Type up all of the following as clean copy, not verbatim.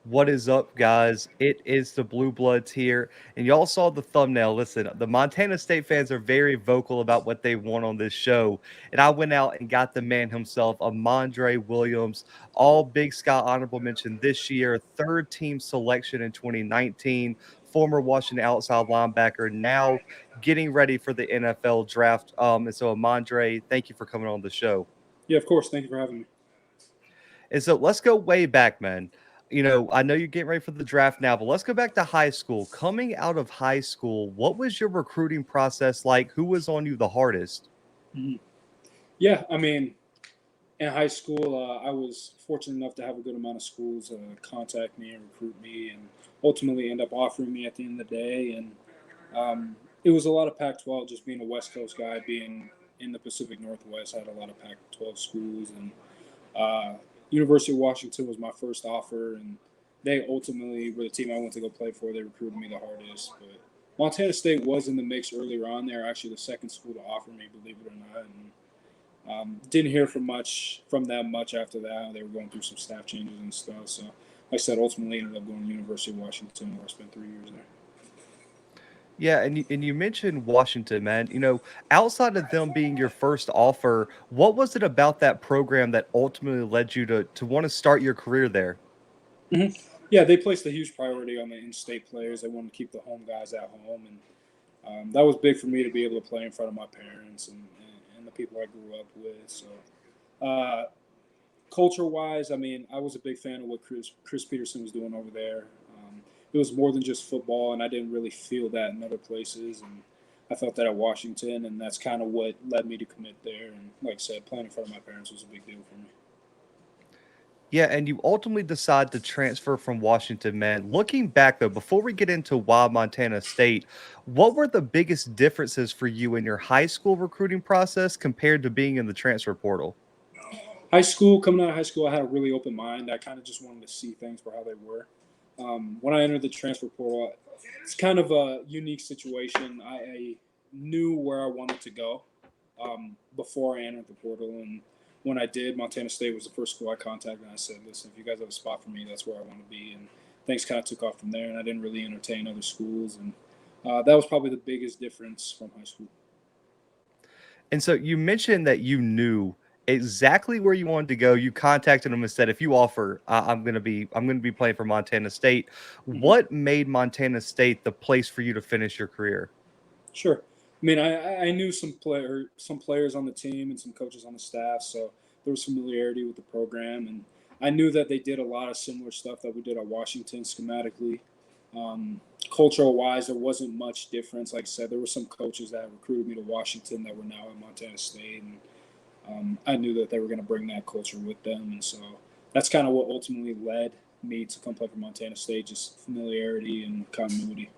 What is up, guys? It is the Blue Bloods here, and y'all saw the thumbnail. Listen, the Montana State fans are very vocal about what they want on this show, and I went out and got the man himself, Amandre Williams, all Big Sky honorable mention this year, third team selection in 2019, former Washington outside linebacker, now getting ready for the NFL draft. And so, Amandre, thank you for coming on the show. Yeah, of course. Thank you for having me. And so let's go way back, man. I know you're getting ready for the draft now, but let's go back to high school. Coming out of high school, what was your recruiting process like? Who was on you the hardest? Mhm. Yeah, I mean, in high school, I was fortunate enough to have a good amount of schools contact me and recruit me, and ultimately end up offering me at the end of the day. And it was a lot of Pac-12. Just being a West Coast guy, being in the Pacific Northwest, I had a lot of Pac-12 schools, and uh, University of Washington was my first offer, and they ultimately were the team I went to go play for. They recruited me the hardest, but Montana State was in the mix earlier on. They're actually the second school to offer me, believe it or not. And didn't hear from them much after that. They were going through some staff changes and stuff. So, like I said, ultimately ended up going to University of Washington, where I spent 3 years there. Yeah, and you mentioned Washington, man. Outside of them being your first offer, what was it about that program that ultimately led you to want to start your career there? hmm Yeah, they placed a huge priority on the in-state players. They wanted to keep the home guys at home, and that was big for me to be able to play in front of my parents and the people I grew up with. So, uh, culture-wise, I mean, I was a big fan of what Chris Peterson was doing over there. It was more than just football, and I didn't really feel that in other places. And I felt that at Washington, and that's kind of what led me to commit there. And like I said, playing in front of my parents was a big deal for me. Yeah, and you ultimately decide to transfer from Washington, man. Looking back, though, before we get into Wild Montana State, what were the biggest differences for you in your high school recruiting process compared to being in the transfer portal? High school, coming out of high school, I had a really open mind. I kind of just wanted to see things for how they were. When I entered the transfer portal, it's kind of a unique situation. I knew where I wanted to go before I entered the portal, and when I did, Montana State was the first school I contacted. And I said, "Listen, if you guys have a spot for me, that's where I want to be." And things kind of took off from there, and I didn't really entertain other schools, and that was probably the biggest difference from high school. And so you mentioned that you knew exactly where you wanted to go. You contacted them and said, "If you offer, I'm gonna be playing for Montana State." hmm What made Montana State the place for you to finish your career? Sure. I mean, I knew some players on the team and some coaches on the staff, so there was familiarity with the program, and I knew that they did a lot of similar stuff that we did at Washington schematically. Um, Cultural wise, there wasn't much difference. Like I said, there were some coaches that recruited me to Washington that were now at Montana State, and I knew that they were going to bring that culture with them, and so that's kind of what ultimately led me to come play for Montana State, just familiarity and continuity.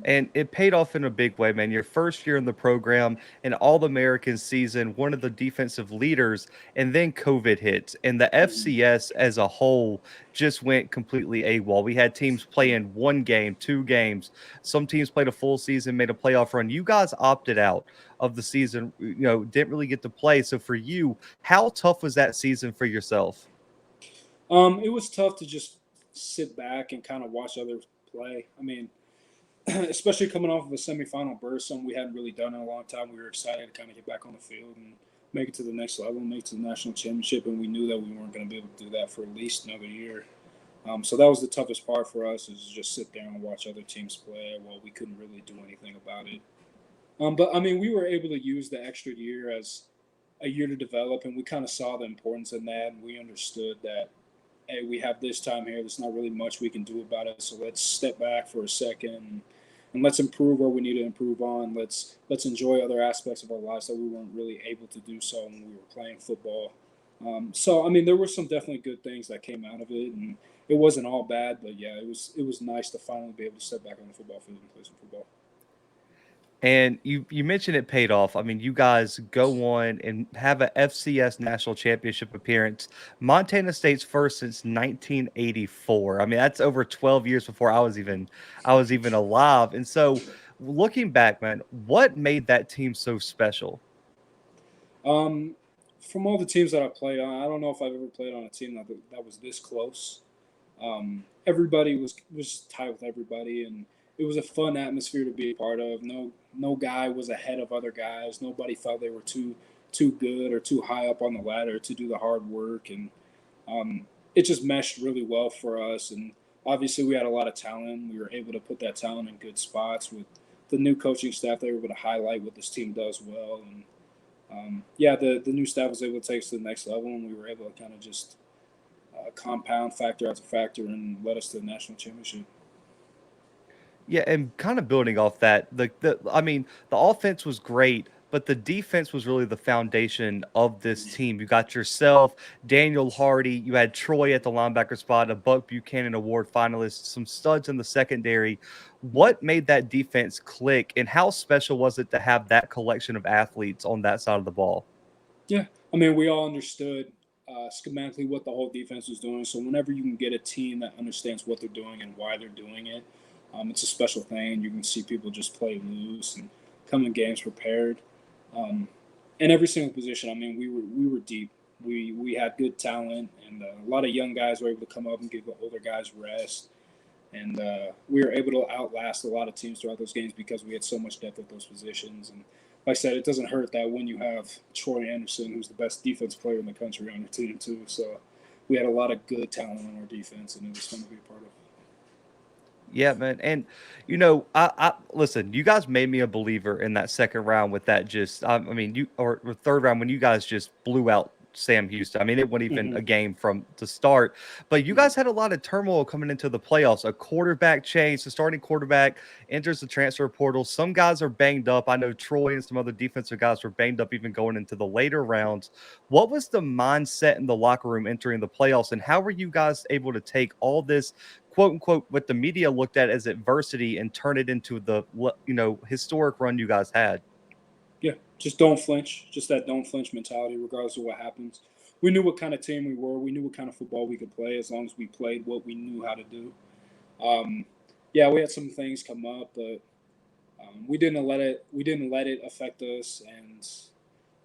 And it paid off in a big way, man. Your first year in the program, an All American season, one of the defensive leaders, and then COVID hits. And the Mhm. FCS as a whole just went completely AWOL. We had teams playing one game, two games. Some teams played a full season, made a playoff run. You guys opted out of the season, didn't really get to play. So for you, how tough was that season for yourself? It was tough to just sit back and kind of watch others play. I mean, especially coming off of a semifinal burst, something we hadn't really done in a long time. We were excited to kind of get back on the field and make it to the next level, make it to the national championship, and we knew that we weren't going to be able to do that for at least another year. So that was the toughest part for us, is just sit there and watch other teams play while we couldn't really do anything about it. But I mean, we were able to use the extra year as a year to develop, and we kind of saw the importance in that, and we understood that, hey, we have this time here. There's not really much we can do about it. So let's step back for a second, and let's improve where we need to improve on. Let's enjoy other aspects of our lives that we weren't really able to do so when we were playing football. So I mean, there were some definitely good things that came out of it, and it wasn't all bad. But yeah, it was nice to finally be able to step back on the football field and play some football. And you mentioned it paid off. I mean, you guys go on and have a FCS National Championship appearance. Montana State's first since 1984. I mean, that's over 12 years before I was even alive. And so, looking back, man, what made that team so special? Um, from all the teams that I played on, I don't know if I've ever played on a team that was this close. Everybody was tight with everybody, and it was a fun atmosphere to be a part of. No guy was ahead of other guys. Nobody felt they were too good or too high up on the ladder to do the hard work, and it just meshed really well for us. And obviously, we had a lot of talent. We were able to put that talent in good spots with the new coaching staff. They were able to highlight what this team does well, and yeah, the new staff was able to take us to the next level, and we were able to kind of just compound factor after factor and led us to the national championship. Yeah, and kind of building off that, I mean, the offense was great, but the defense was really the foundation of this team. You got yourself, Daniel Hardy, you had Troy at the linebacker spot, a Buck Buchanan Award finalist, some studs in the secondary. What made that defense click, and how special was it to have that collection of athletes on that side of the ball? Yeah, I mean, we all understood schematically what the whole defense was doing. So whenever you can get a team that understands what they're doing and why they're doing it, it's a special thing. You can see people just play loose and come in games prepared. In every single position, I mean, we were deep. We had good talent, and a lot of young guys were able to come up and give the older guys rest. And we were able to outlast a lot of teams throughout those games because we had so much depth at those positions. And like I said, it doesn't hurt that when you have Troy Anderson, who's the best defense player in the country, on your team too. So we had a lot of good talent on our defense, and it was fun to be a part of. Yeah, man. And I listen, you guys made me a believer in that second round with that just I mean, you or third round when you guys just blew out Sam Houston. I mean, it wasn't even Mm-hmm. a game from the start. But you Mm-hmm. guys had a lot of turmoil coming into the playoffs. A quarterback change, the starting quarterback enters the transfer portal. Some guys are banged up. I know Troy and some other defensive guys were banged up even going into the later rounds. What was the mindset in the locker room entering the playoffs, and how were you guys able to take all this quote unquote what the media looked at as adversity and turn it into the historic run you guys had? Yeah, just don't flinch. Just that don't flinch mentality, regardless of what happens. We knew what kind of team we were. We knew what kind of football we could play as long as we played what we knew how to do. Um, yeah, we had some things come up, but we didn't let it affect us.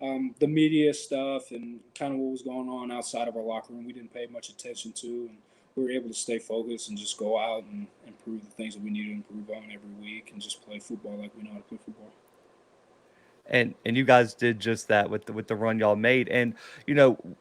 And the media stuff and kind of what was going on outside of our locker room, we didn't pay much attention to, and we were able to stay focused and just go out and improve the things that we need to improve on every week, and just play football like we know how to play football. And you guys did just that with the run y'all made. And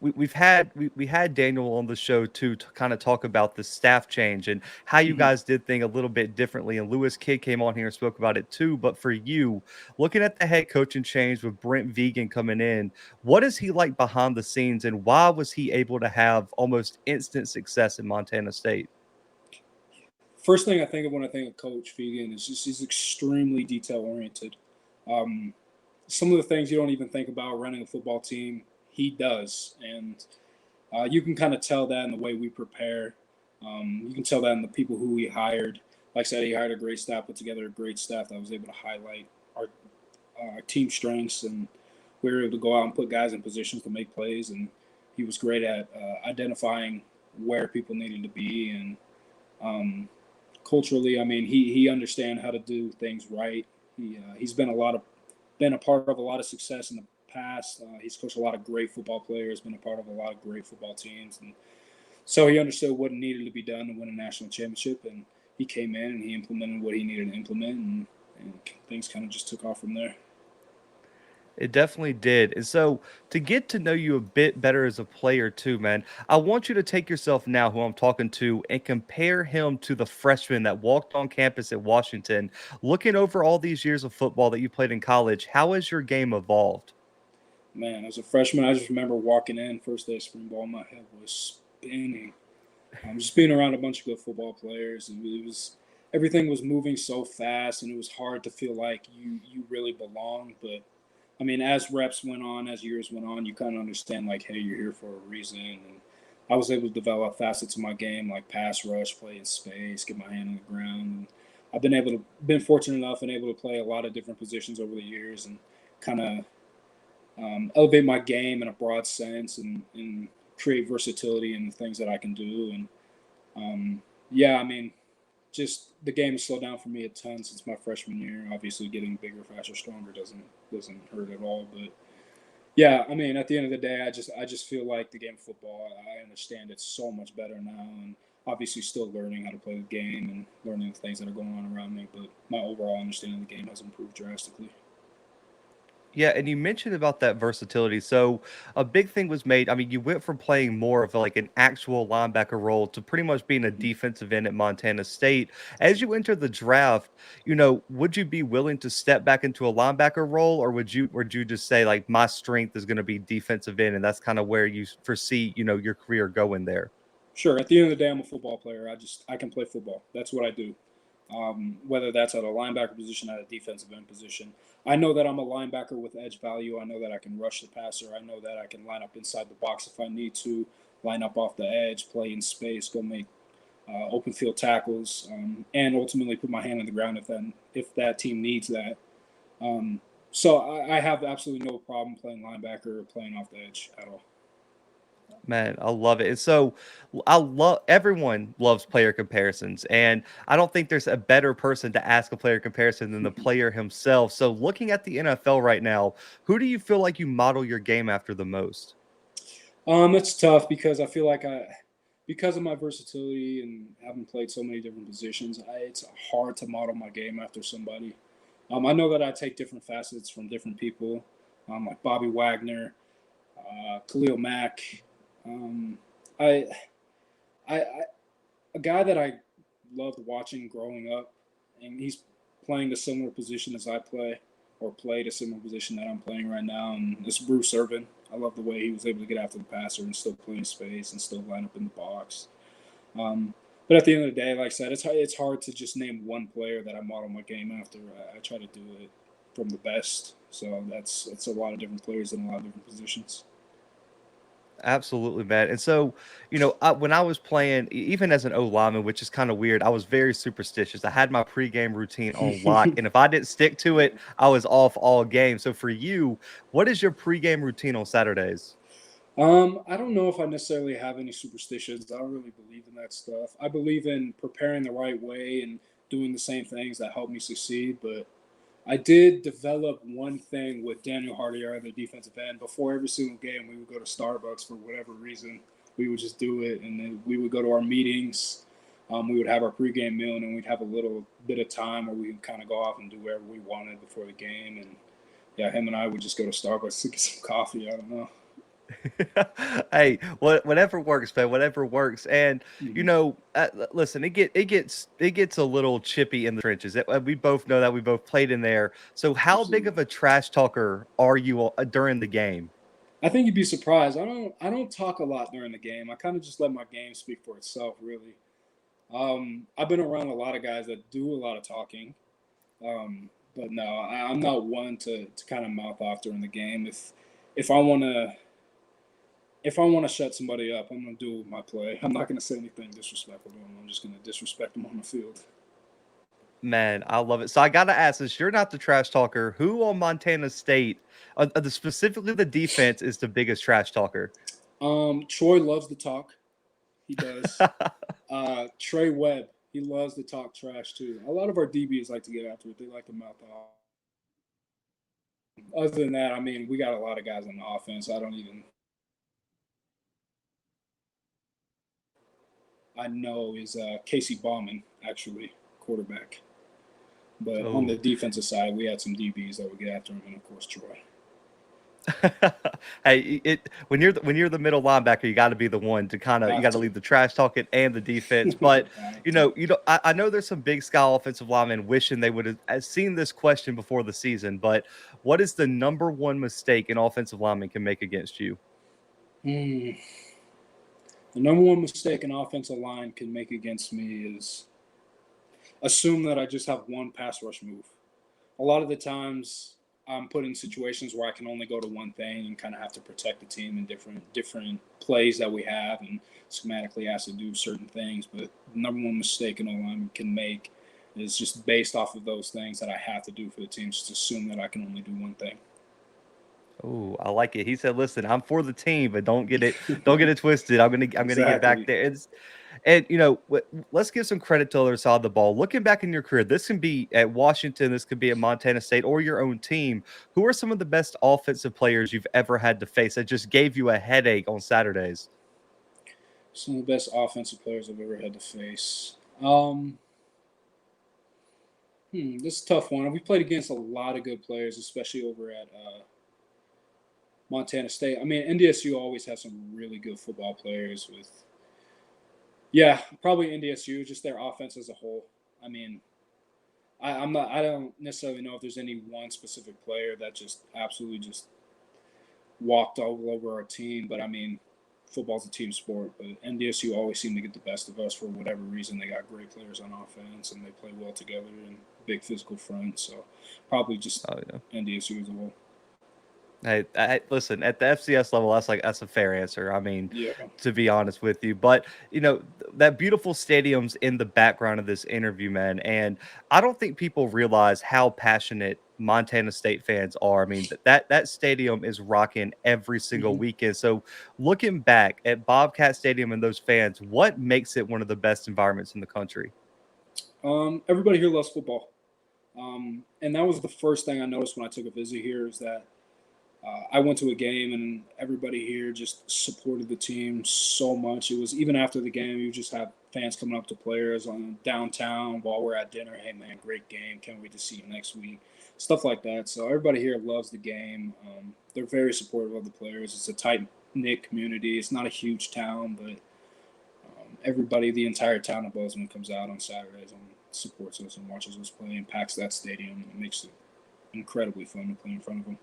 we had Daniel on the show too to kind of talk about the staff change and how you Mm-hmm. guys did things a little bit differently. And Lewis Kidd came on here and spoke about it too. But for you, looking at the head coaching change with Brent Vigen coming in, what is he like behind the scenes, and why was he able to have almost instant success in Montana State? First thing I think of when I think of Coach Fegan is just he's extremely detail oriented. Um, some of the things you don't even think about running a football team, he does, and you can kind of tell that in the way we prepare. You can tell that in the people who we hired. Like I said, he hired a great staff, put together a great staff that was able to highlight our team strengths, and we were able to go out and put guys in positions to make plays. And he was great at identifying where people needed to be, and culturally, I mean, he understands how to do things right. He's been a part of a lot of success in the past. He's coached a lot of great football players, been a part of a lot of great football teams, and so he understood what needed to be done to win a national championship. And he came in and he implemented what he needed to implement, and things kind of just took off from there. It definitely did. And so, to get to know you a bit better as a player, too, man, I want you to take yourself now, who I'm talking to, and compare him to the freshman that walked on campus at Washington. Looking over all these years of football that you played in college, how has your game evolved? Man, as a freshman, I just remember walking in first day of spring ball, my head was spinning. Just being around a bunch of good football players, and it was everything was moving so fast, and it was hard to feel like you really belong. But I mean, as reps went on, as years went on, you kind of understand like, hey, you're here for a reason. And I was able to develop facets of my game like pass rush, play in space, get my hand on the ground. And I've been fortunate enough and able to play a lot of different positions over the years, and kind of elevate my game in a broad sense, and create versatility in the things that I can do. And yeah, I mean, just the game has slowed down for me a ton since my freshman year. Obviously, getting bigger, faster, stronger doesn't hurt at all. But yeah, I mean, at the end of the day, I just feel like the game of football. I understand it so much better now, and obviously still learning how to play the game and learning the things that are going on around me. But my overall understanding of the game has improved drastically. Yeah, and you mentioned about that versatility. So a big thing was made. I mean, you went from playing more of like an actual linebacker role to pretty much being a defensive end at Montana State. As you enter the draft, would you be willing to step back into a linebacker role, or would you just say like my strength is going to be defensive end, and that's kind of where you foresee your career going there? Sure, at the end of the day, I'm a football player. I can play football. That's what I do. Whether that's at a linebacker position, at a defensive end position. I know that I'm a linebacker with edge value. I know that I can rush the passer. I know that I can line up inside the box if I need to, line up off the edge, play in space, go make open field tackles, and ultimately put my hand on the ground if that team needs that. Um, so I have absolutely no problem playing linebacker or playing off the edge at all. Man, I love it. And so I love everyone loves player comparisons. And I don't think there's a better person to ask a player comparison than the player himself. So looking at the NFL right now, who do you feel like you model your game after the most? It's tough because I feel like because of my versatility and having played so many different positions, it's hard to model my game after somebody. I know that I take different facets from different people, like Bobby Wagner, Khalil Mack. Um, I, I, a guy that I loved watching growing up, and he's playing a similar position as I play, or played a similar position that I'm playing right now, and it's Bruce Irvin. I love the way he was able to get after the passer and still play in space and still line up in the box. But at the end of the day, like I said, it's hard to just name one player that I model my game after. I try to do it from the best, so that's a lot of different players in a lot of different positions. Absolutely, man. And so, when I was playing, even as an O lineman, which is kind of weird, I was very superstitious. I had my pregame routine on lock, and if I didn't stick to it, I was off all game. So, for you, what is your pregame routine on Saturdays? I don't know if I necessarily have any superstitions. I don't really believe in that stuff. I believe in preparing the right way and doing the same things that help me succeed. But I did develop one thing with Daniel Hardy, our other defensive end. Before every single game, we would go to Starbucks for whatever reason. We would just do it, and then we would go to our meetings. We would have our pregame meal, and then we'd have a little bit of time where we would kind of go off and do whatever we wanted before the game. And yeah, him and I would just go to Starbucks to get some coffee. I don't know. Hey, whatever works, man. Whatever works. And Mm-hmm. listen, it gets a little chippy in the trenches. We both know that we both played in there. So, how big Absolutely. of a trash talker are you during the game? I think you'd be surprised. I don't talk a lot during the game. I kind of just let my game speak for itself, really. I've been around a lot of guys that do a lot of talking, but no, I'm not one to kind of mouth off during the game. If I want to if I want to shut somebody up, I'm gonna do my play. I'm not gonna say anything disrespectful to them. I'm just gonna disrespect them on the field. Man, I love it. So I got to ask this: you're not the trash talker. Who on Montana State, specifically the defense, is the biggest trash talker? Troy loves to talk. He does. Trey Webb, he loves to talk trash too. A lot of our DBs like to get after it. They like to mouth off. Other than that, I mean, we got a lot of guys on the offense. I know is Casey Bauman actually quarterback. But on the Oh, defensive side, we had some DBs that would get after him, and of course Troy. hey, when you're the middle linebacker, you got to be the one to kind of you Have got to to. lead the trash talking and the defense. But Have to. I know there's some Big Sky offensive linemen wishing they would have seen this question before the season. But what is the number one mistake an offensive lineman can make against you? Mm. The number one mistake an offensive line can make against me is assume that I just have one pass rush move. A lot of the times I'm put in situations where I can only go to one thing and kind of have to protect the team in different plays that we have and schematically has to do certain things. But the number one mistake an O-line can make is just based off of those things that I have to do for the team. Just assume that I can only do one thing. Oh, I like it. He said, "Listen, I'm for the team, but don't get it twisted. I'm gonna get back Exactly. there." And let's give some credit to the other side of the ball. Looking back in your career, this can be at Washington, this could be at Montana State or your own team. Who are some of the best offensive players you've ever had to face that just gave you a headache on Saturdays? Some of the best offensive players I've ever had to face. This is a tough one. We played against a lot of good players, especially over at Montana State. I mean, NDSU always has some really good football players. Probably NDSU, just their offense as a whole. I mean, I don't necessarily know if there's any one specific player that just absolutely just walked all over our team, but I mean, football's a team sport, but NDSU always seem to get the best of us for whatever reason. They got great players on offense, and they play well together and big physical front. So probably just NDSU as a whole. Hey, listen, at the FCS level, that's a fair answer. I mean, Yeah. to be honest with you, but that beautiful stadium's in the background of this interview, man, and I don't think people realize how passionate Montana State fans are. I mean, that stadium is rocking every single weekend. So, looking back at Bobcat Stadium and those fans, what makes it one of the best environments in the country? Everybody here loves football, and that was the first thing I noticed when I took a visit here. Is that I went to a game and everybody here just supported the team so much. It was even after the game, you just have fans coming up to players on downtown while we're at dinner. Hey man, great game! Can't wait to see you next week. Stuff like that. So everybody here loves the game. They're very supportive of the players. It's a tight knit community. It's not a huge town, but everybody, the entire town of Bozeman, comes out on Saturdays and supports us and watches us play and packs that stadium. It makes it incredibly fun to play in front of them.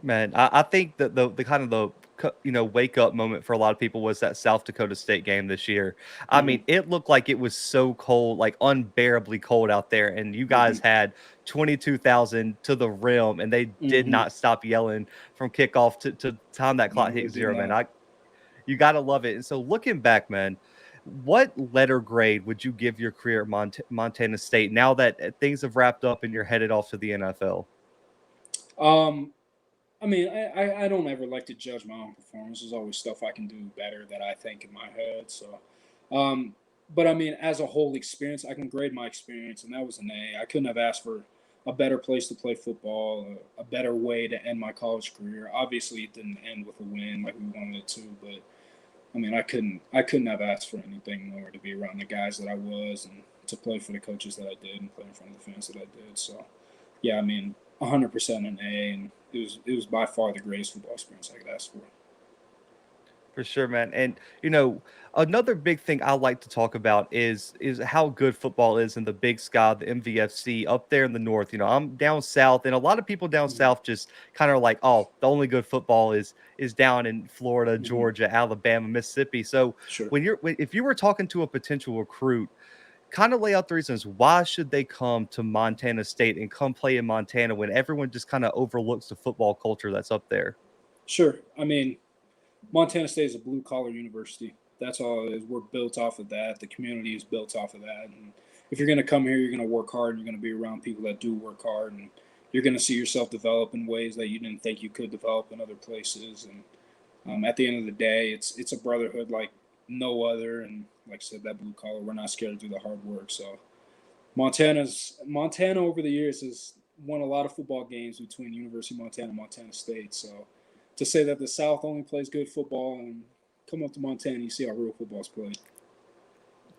Man, I think that the kind of the wake up moment for a lot of people was that South Dakota State game this year. I mean, it looked like it was so cold, like unbearably cold out there, and you guys had 22,000 to the rim, and they did not stop yelling from kickoff to time that clock hit zero. Man, you gotta love it. And so looking back, man, what letter grade would you give your career at Montana State now that things have wrapped up and you're headed off to the NFL? I mean, I don't ever like to judge my own performance. There's always stuff I can do better that I think in my head. So, but I mean, as a whole experience, I can grade my experience, and that was an A. I couldn't have asked for a better place to play football, a better way to end my college career. Obviously, it didn't end with a win like we wanted it to, but I mean, I couldn't have asked for anything more to be around the guys that I was and to play for the coaches that I did and play in front of the fans that I did. So, yeah, I mean, 100% an A, and it was by far the greatest football experience I could ask for. For sure, man. And another big thing I like to talk about is how good football is in the Big Sky, the MVFC up there in the north. I'm down south, and a lot of people down south just kind of like, oh, the only good football is down in Florida, Georgia, Alabama, Mississippi. So Sure. if you were talking to a potential recruit, kind of lay out the reasons why should they come to Montana State and come play in Montana when everyone just kind of overlooks the football culture that's up there. Sure. I mean, Montana State is a blue collar university. That's all it is. We're built off of that. The community is built off of that. And if you're going to come here, you're going to work hard. You're going to be around people that do work hard, and you're going to see yourself develop in ways that you didn't think you could develop in other places. And at the end of the day, it's a brotherhood like no other. And like I said, that blue collar, we're not scared to do the hard work. So Montana over the years has won a lot of football games between University of Montana and Montana State. So to say that the South only plays good football and come up to Montana, you see how real football is played.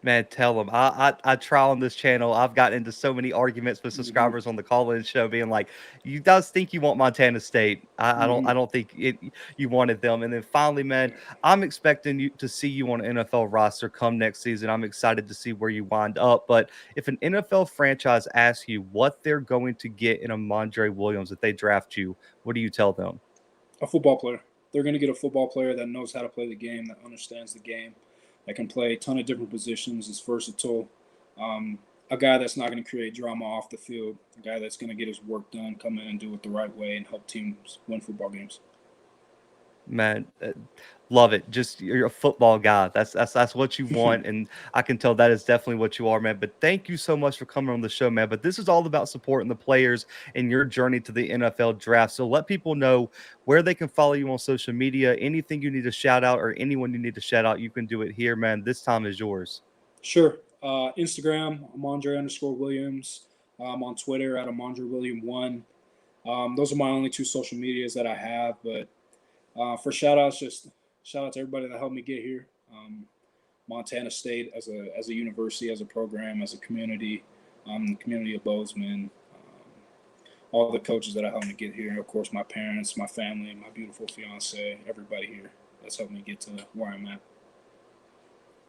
Man, tell them. I try on this channel. I've gotten into so many arguments with subscribers on the call-in show, being like, "You does think you want Montana State? I don't think you wanted them." And then finally, man, I'm expecting you to see you on an NFL roster come next season. I'm excited to see where you wind up. But if an NFL franchise asks you what they're going to get in Amandre Williams if they draft you, what do you tell them? A football player. They're going to get a football player that knows how to play the game, that understands the game, that can play a ton of different positions, is versatile. A guy that's not going to create drama off the field, a guy that's going to get his work done, come in and do it the right way, and help teams win football games. Man, love it. Just you're a football guy. That's what you want, and I can tell that is definitely what you are, man. But thank you so much for coming on the show, man. But this is all about supporting the players in your journey to the NFL draft. So let people know where they can follow you on social media. Anything you need to shout out or anyone you need to shout out, you can do it here, man. This time is yours. Sure. Instagram, Amandre_Williams. I'm on Twitter at AmandreWilliam1. Those are my only two social medias that I have, but for shout outs, just shout out to everybody that helped me get here. Montana State as a university, as a program, as a community, the community of Bozeman, all the coaches that helped me get here, and of course my parents, my family, my beautiful fiance, everybody here that's helped me get to where I'm at.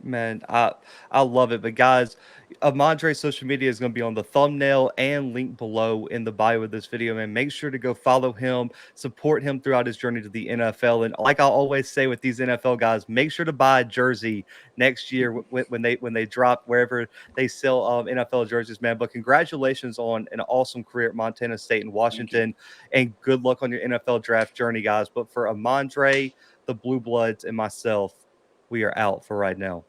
Man, I love it. But guys, Amandre's social media is going to be on the thumbnail and link below in the bio of this video. Man, make sure to go follow him, support him throughout his journey to the NFL. And like I always say with these NFL guys, make sure to buy a jersey next year when they drop wherever they sell NFL jerseys, man. But congratulations on an awesome career at Montana State and Thank you. Washington, and good luck on your NFL draft journey, guys. But for Amandre, the Blue Bloods, and myself, we are out for right now.